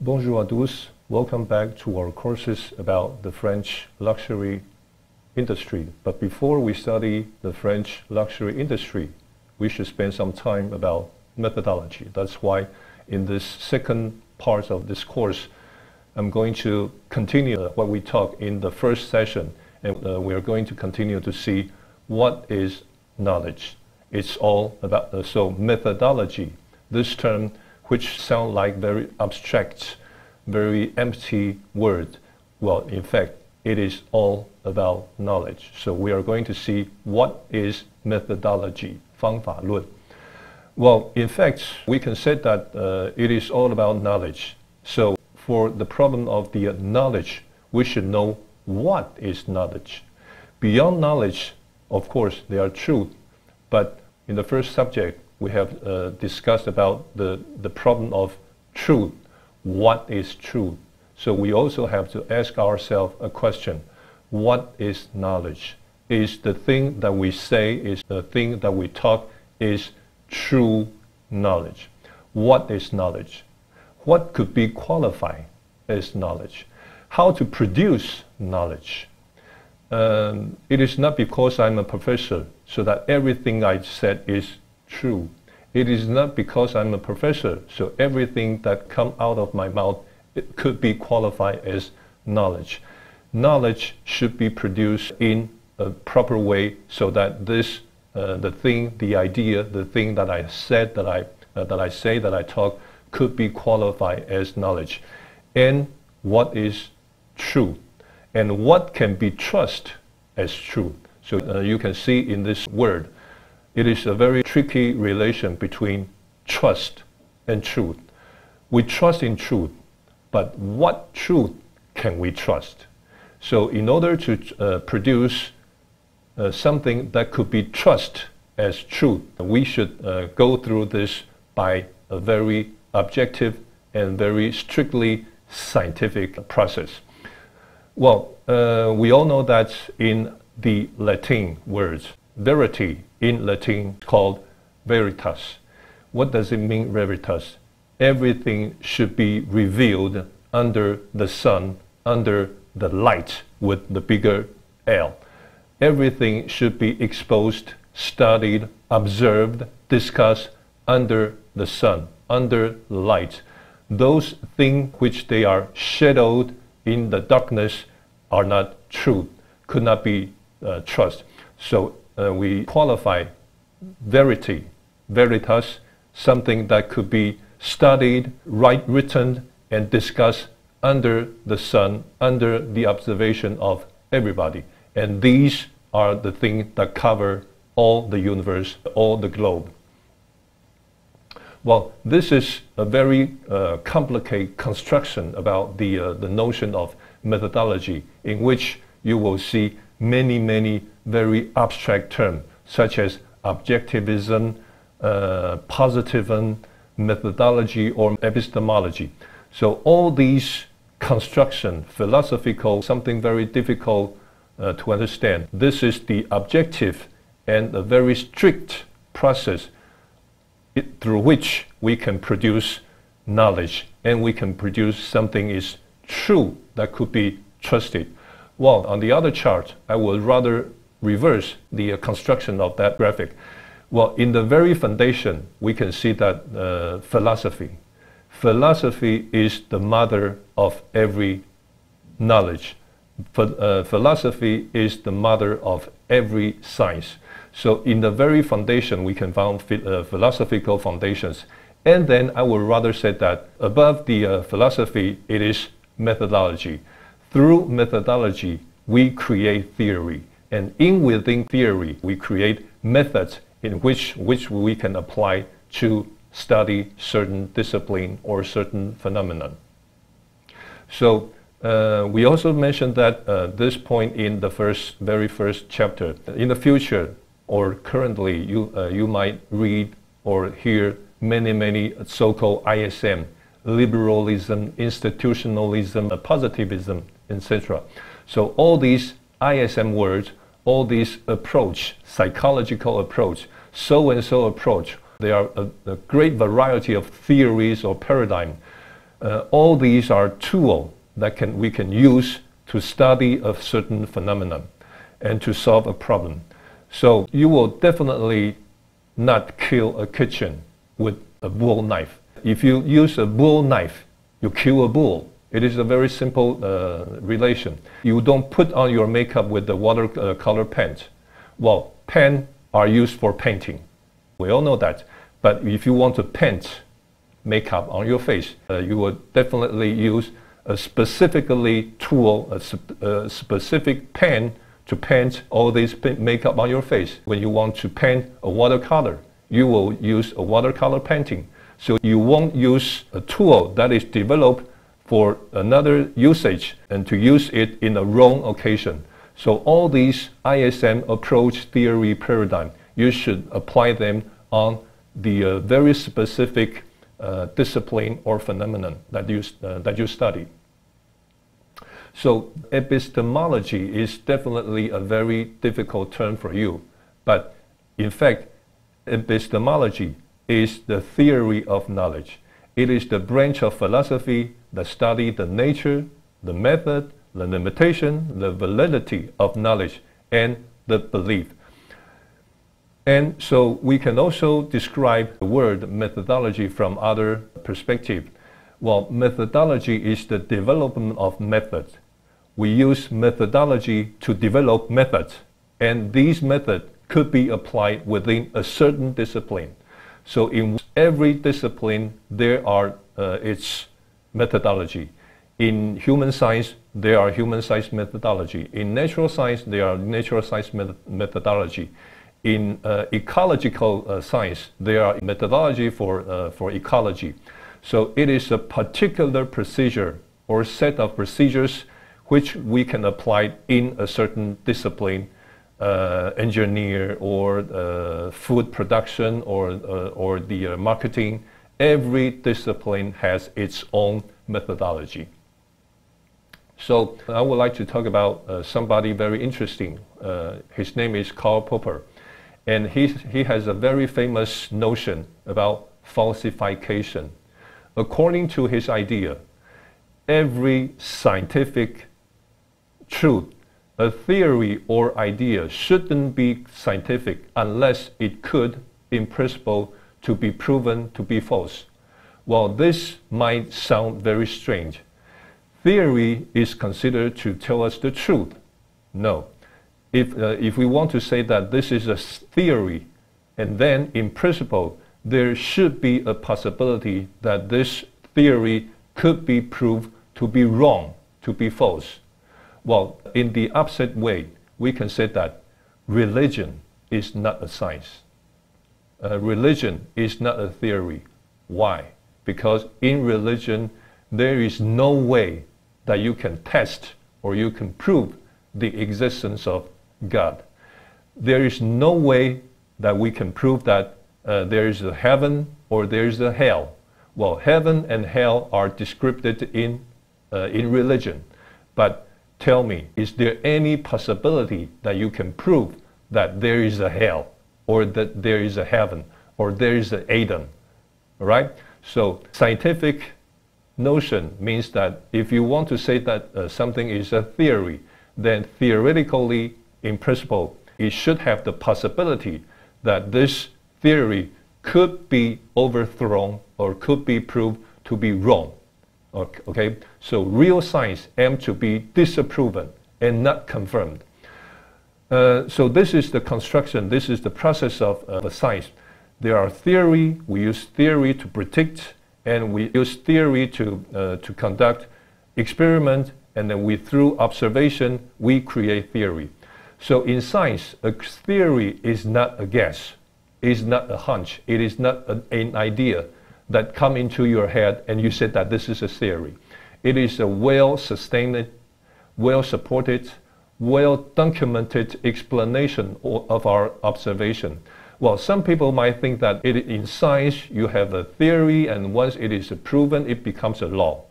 Bonjour à tous. Welcome back to our courses about the French luxury industry. But before we study the French luxury industry, we should spend some time about methodology. That's why in this second part of this course, I'm going to continue what we talked in the first session, and we are going to continue to see what is knowledge. It's all about, so methodology, this term which sounds like very abstract, very empty word. Well, in fact, it is all about knowledge. So we are going to see what is methodology, 方法论. Well, in fact, we can say that it is all about knowledge. So for the problem of the knowledge, we should know what is knowledge. Beyond knowledge, of course, there are truth. But in the first subject, we have discussed about the problem of truth. What is truth? So we also have to ask ourselves a question. What is knowledge? Is the thing that we say, is the thing that we talk, is true knowledge? What is knowledge? What could be qualified as knowledge? How to produce knowledge? It is not because I'm a professor so that everything I said is true. It is not because I'm a professor so everything that comes out of my mouth it could be qualified as knowledge. Knowledge should be produced in a proper way so that this, the thing, the idea, the thing that I said, that I talk, could be qualified as knowledge. And what is true? And what can be trusted as true? So you can see in this word, it is a very tricky relation between trust and truth. We trust in truth, but what truth can we trust? So in order to produce something that could be trusted as truth, we should go through this by a very objective and very strictly scientific process. Well, we all know that in the Latin words, verity in Latin called veritas. What does it mean, veritas? Everything should be revealed under the sun, under the light with the bigger L. Everything should be exposed, studied, observed, discussed under the sun, under the light. Those things which they are shadowed in the darkness are not truth, could not be trust. So we qualify verity, veritas, something that could be studied, written, and discussed under the sun, under the observation of everybody. And these are the things that cover all the universe, all the globe. Well, this is a very complicated construction about the notion of methodology, in which you will see many very abstract terms, such as objectivism, positivism, methodology, or epistemology. So all these construction, philosophical, something very difficult to understand. This is the objective and a very strict process through which we can produce knowledge and we can produce something is true that could be trusted. Well, on the other chart, I will rather reverse the construction of that graphic. Well, in the very foundation, we can see that philosophy. Philosophy is the mother of every knowledge. Philosophy is the mother of every science. So in the very foundation, we can find philosophical foundations. And then I would rather say that above the philosophy, it is methodology. Through methodology, we create theory. And within theory, we create methods in which we can apply to study certain discipline or certain phenomenon. So we also mentioned that this point in the very first chapter. In the future or currently, you might read or hear many so-called ISM, liberalism, institutionalism, positivism, etc. So all these ISM words, all these approach, psychological approach, so-and-so approach, there are a great variety of theories or paradigm All these are tools that we can use to study a certain phenomenon and to solve a problem. So you will definitely not kill a kitchen with a bull knife. If you use a bull knife, you kill a bull. It is a very simple relation. You don't put on your makeup with the watercolor paint. Well, pen are used for painting. We all know that. But if you want to paint makeup on your face, you will definitely use a specifically tool, a specific pen to paint all this makeup on your face. When you want to paint a watercolor, you will use a watercolor painting. So you won't use a tool that is developed for another usage and to use it in a wrong occasion. So all these ISM approach theory paradigm, you should apply them on the very specific discipline or phenomenon that you study. So epistemology is definitely a very difficult term for you, but in fact, epistemology is the theory of knowledge. It is the branch of philosophy that studies the nature, the method, the limitation, the validity of knowledge, and the belief. And so we can also describe the word methodology from other perspective. Well, methodology is the development of methods. We use methodology to develop methods, and these methods could be applied within a certain discipline. So in every discipline, there are its methodology. In human science, there are human science methodology. In natural science, there are natural science methodology. In ecological science, there are methodology for ecology. So it is a particular procedure or set of procedures which we can apply in a certain discipline, engineer or food production or the marketing. Every discipline has its own methodology. So I would like to talk about somebody very interesting. His name is Karl Popper. And he has a very famous notion about falsification. According to his idea, every scientific truth, a theory or idea shouldn't be scientific unless it could, in principle, to be proven to be false. Well, this might sound very strange. Theory is considered to tell us the truth. No. If we want to say that this is a theory, and then in principle, there should be a possibility that this theory could be proved to be wrong, to be false. Well, in the opposite way, we can say that religion is not a science. Religion is not a theory. Why? Because in religion, there is no way that you can test or you can prove the existence of God. There is no way that we can prove that there is a heaven or there is a hell. Well, heaven and hell are described in religion. But tell me, is there any possibility that you can prove that there is a hell or that there is a heaven or there is an Adam? All right? So scientific notion means that if you want to say that something is a theory, then theoretically, in principle, it should have the possibility that this theory could be overthrown or could be proved to be wrong. Okay? So real science aims to be disproven and not confirmed. So this is the construction, this is the process of a science. There are theory, we use theory to predict, and we use theory to conduct experiment, and then through observation, we create theory. So in science, a theory is not a guess, is not a hunch, it is not an idea that come into your head and you said that this is a theory. It is a well-sustained, well-supported, well-documented explanation of our observation. Well, some people might think that in science you have a theory and once it is proven, it becomes a law.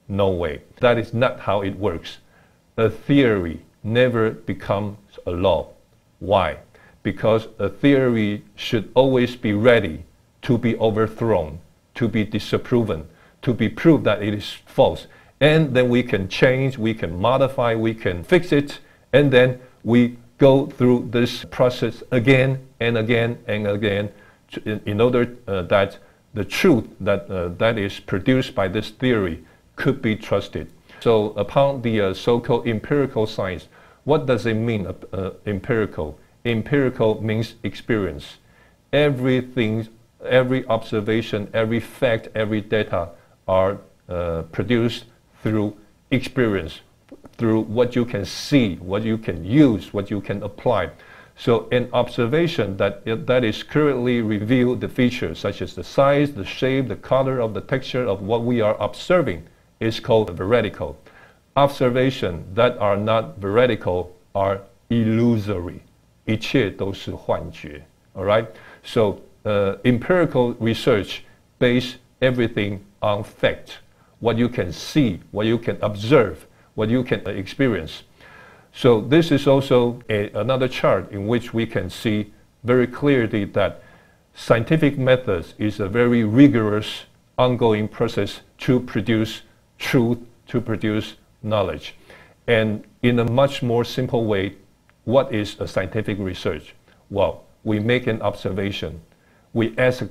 No way. That is not how it works. A theory never becomes a law. Why? Because a theory should always be ready to be overthrown, to be disproven, to be proved that it is false. And then we can change, we can modify, we can fix it, and then we go through this process again and again and again in order that the truth that is produced by this theory could be trusted. So upon the so-called empirical science, what does it mean, empirical? Empirical means experience. Everything, every observation, every fact, every data are produced through experience, through what you can see, what you can use, what you can apply. So an observation that is currently reveal the features such as the size, the shape, the color of the texture of what we are observing is called veridical. Observation that are not veridical are illusory. 一切都是幻觉. All right? So empirical research base everything on fact. What you can see, what you can observe, what you can experience. So this is also another chart in which we can see very clearly that scientific methods is a very rigorous ongoing process to produce truth, to produce knowledge. And in a much more simple way, what is a scientific research? Well, we make an observation. We ask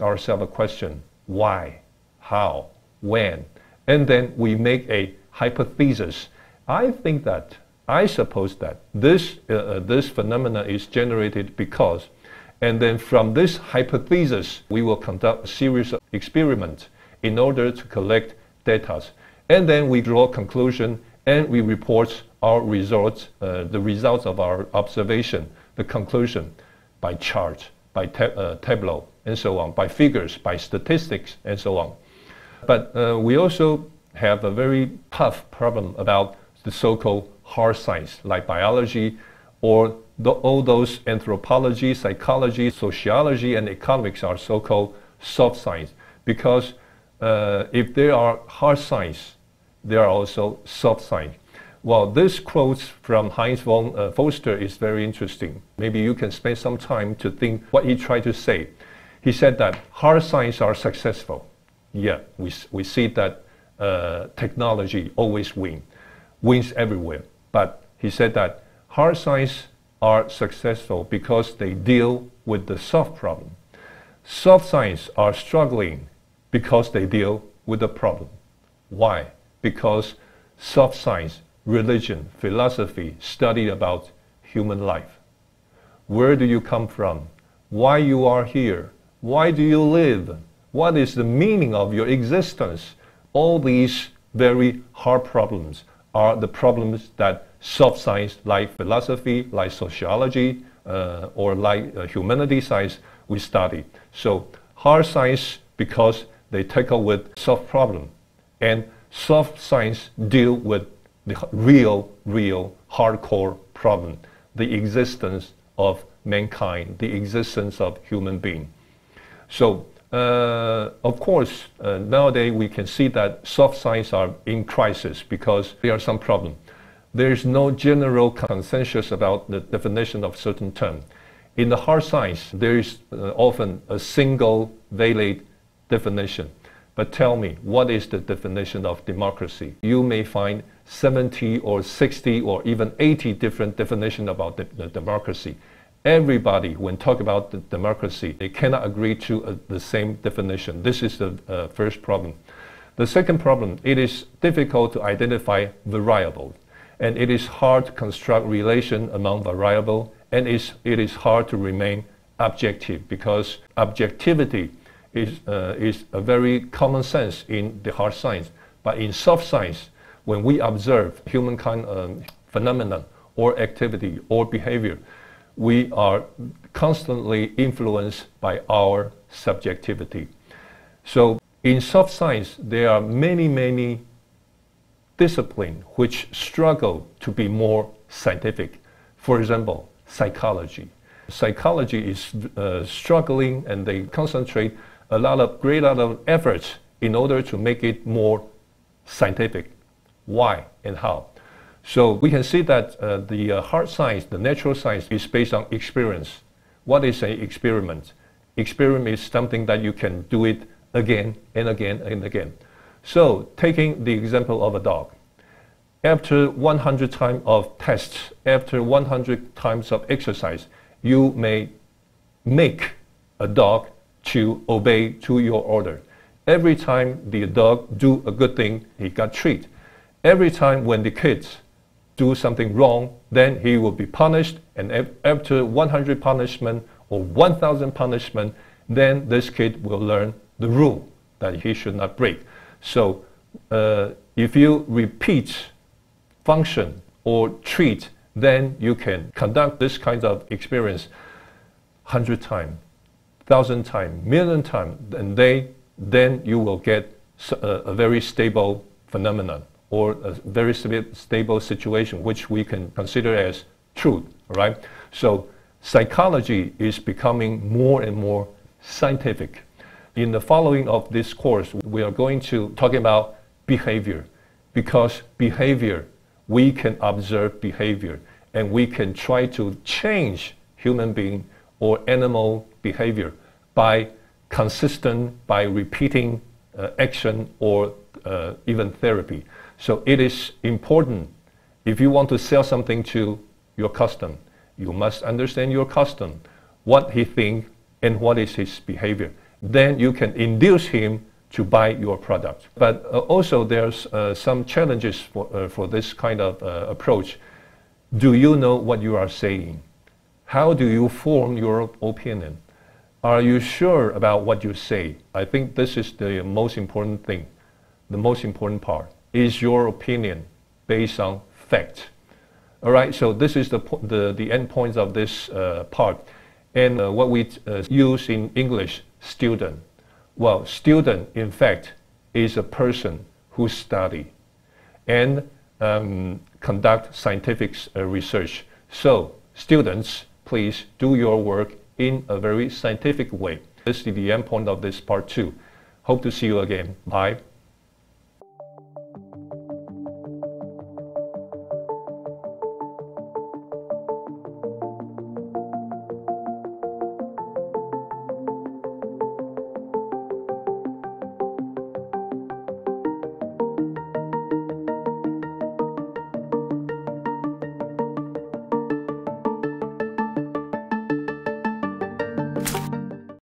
ourselves a question: why, how, when? And then we make a hypothesis. I suppose that this phenomena is generated because, and then from this hypothesis, we will conduct a series of experiments in order to collect data. And then we draw a conclusion and we report our results, the results of our observation, the conclusion, by chart, by tableau, and so on, by figures, by statistics, and so on. But we also have a very tough problem about the so-called hard science, like biology, or all those anthropology, psychology, sociology, and economics are so-called soft science. Because if there are hard science, there are also soft science. Well, this quote from Heinz von Foster is very interesting. Maybe you can spend some time to think what he tried to say. He said that hard science are successful. Yeah, we see that technology always wins everywhere. But he said that hard science are successful because they deal with the soft problem. Soft science are struggling because they deal with the problem. Why? Because soft science, religion, philosophy study about human life. Where do you come from? Why you are here? Why do you live? What is the meaning of your existence? All these very hard problems are the problems that soft science like philosophy, like sociology, or like humanity science we study. So hard science because they tackle with soft problem, and soft science deal with the real hardcore problem, the existence of mankind, the existence of human being. So of course, nowadays we can see that soft science are in crisis because there are some problems. There is no general consensus about the definition of certain term. In the hard science, there is often a single valid definition. But tell me, what is the definition of democracy? You may find 70 or 60 or even 80 different definitions about the democracy. Everybody, when talk about the democracy, they cannot agree to the same definition. This is the first problem. The second problem, it is difficult to identify variables, and it is hard to construct relation among variables, and it is hard to remain objective, because objectivity is a very common sense in the hard science. But in soft science, when we observe humankind phenomena or activity or behavior, we are constantly influenced by our subjectivity. So in soft science, there are many disciplines which struggle to be more scientific. For example, psychology. Psychology is struggling, and they concentrate a great lot of efforts in order to make it more scientific. Why and how? So we can see that the hard science, the natural science, is based on experience. What is an experiment? Experiment is something that you can do it again and again and again. So taking the example of a dog, after 100 times of tests, after 100 times of exercise, you may make a dog to obey to your order. Every time the dog do a good thing, he got treat. Every time when the kids do something wrong, then he will be punished, and after 100 punishment or 1,000 punishment, then this kid will learn the rule that he should not break. So if you repeat function or treat, then you can conduct this kind of experience 100 times, 1,000 times, million times, and then you will get a very stable phenomenon or a very stable situation, which we can consider as truth, right? So psychology is becoming more and more scientific. In the following of this course, we are going to talk about behavior, because behavior, we can observe behavior, and we can try to change human being or animal behavior by repeating action or even therapy. So it is important, if you want to sell something to your customer, you must understand your customer, what he thinks and what is his behavior. Then you can induce him to buy your product. But also there's some challenges for this kind of approach. Do you know what you are saying? How do you form your opinion? Are you sure about what you say? I think this is the most important thing. The most important part is your opinion based on fact. All right, so this is the end points of this part. And what we use in English, student. Well, student, in fact, is a person who study and conduct scientific research. So, students, please do your work in a very scientific way. This is the end point of this part 2. Hope to see you again. Bye.